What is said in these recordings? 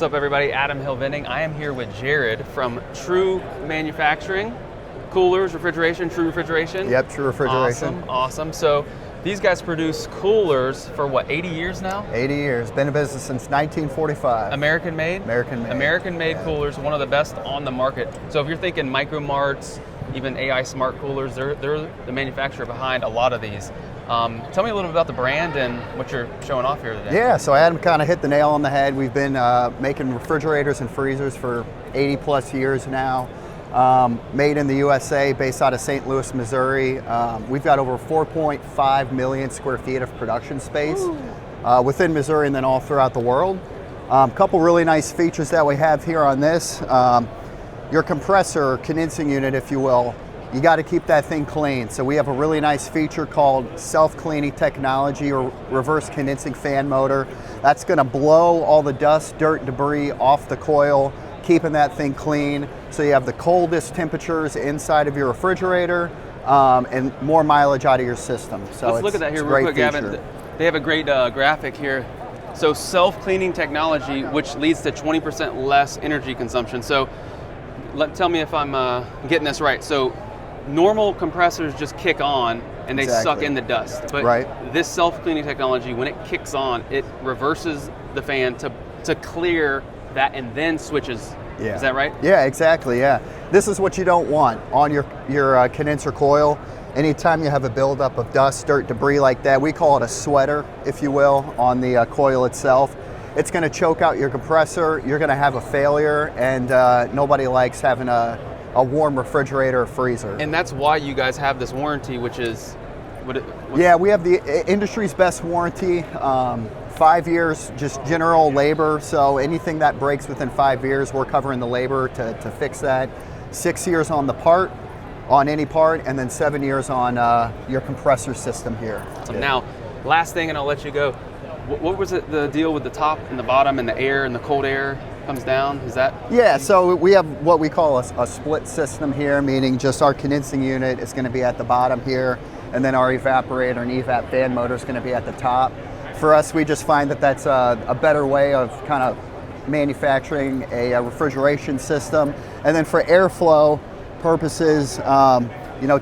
What's up, everybody? Adam Hill Vending. I am here with Jared from True Manufacturing. Coolers, refrigeration, True Refrigeration. Yep, True Refrigeration. Awesome. So these guys produce coolers for what, 80 years now? 80 years. Been in business since 1945. American made? American made. American made coolers, one of the best on the market. So if you're thinking Micro Marts, even AI Smart Coolers, they're the manufacturer behind a lot of these. Tell me a little bit about the brand and what you're showing off here today. Yeah, so Adam kind of hit the nail on the head. We've been making refrigerators and freezers for 80 plus years now. Made in the USA, based out of St. Louis, Missouri. We've got over 4.5 million square feet of production space within Missouri and then all throughout the world. A couple really nice features that we have here on this. Your compressor, condensing unit, if you will, you got to keep that thing clean. So we have a really nice feature called self-cleaning technology, or reverse condensing fan motor. That's going to blow all the dust, dirt, debris off the coil, keeping that thing clean. So you have the coldest temperatures inside of your refrigerator and more mileage out of your system. So let's look at that here real quick, Gavin. They have a great graphic here. So self-cleaning technology, which leads to 20% less energy consumption. So tell me if I'm getting this right. So normal compressors just kick on and they suck in the dust. But this self-cleaning technology, when it kicks on, it reverses the fan to clear that and then switches. Is that right? Yeah, exactly, yeah. This is what you don't want on your condenser coil. Anytime you have a buildup of dust, dirt, debris like that, we call it a sweater, if you will, on the coil itself. It's going to choke out your compressor, you're going to have a failure, and nobody likes having a warm refrigerator or freezer. And that's why you guys have this warranty, which is... Yeah, we have the industry's best warranty. 5 years, just general labor, so anything that breaks within 5 years, we're covering the labor to fix that. 6 years on the part, on any part, and then 7 years on your compressor system here. So now, last thing, and I'll let you go. What was it, the deal with the top and the bottom and the air and the cold air comes down? Is that? Yeah, so we have what we call a split system here, meaning just our condensing unit is going to be at the bottom here, and then our evaporator and evap fan motor is going to be at the top. For us, we just find that that's a better way of kind of manufacturing a refrigeration system. And then for airflow purposes,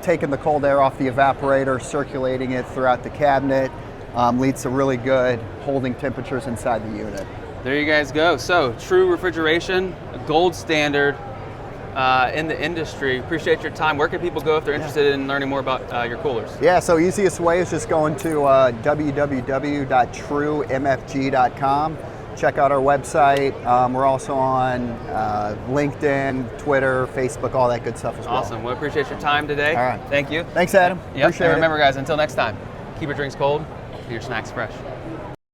taking the cold air off the evaporator, circulating it throughout the cabinet, leads to really good holding temperatures inside the unit. There you guys go. So, True Refrigeration, a gold standard in the industry. Appreciate your time. Where can people go if they're interested in learning more about your coolers? Yeah, so easiest way is just going to www.truemfg.com. Check out our website. We're also on LinkedIn, Twitter, Facebook, all that good stuff as well. Awesome. Well, appreciate your time today. All right. Thank you. Thanks, Adam. Appreciate it. And remember, guys, until next time, keep your drinks cold, keep your snacks fresh.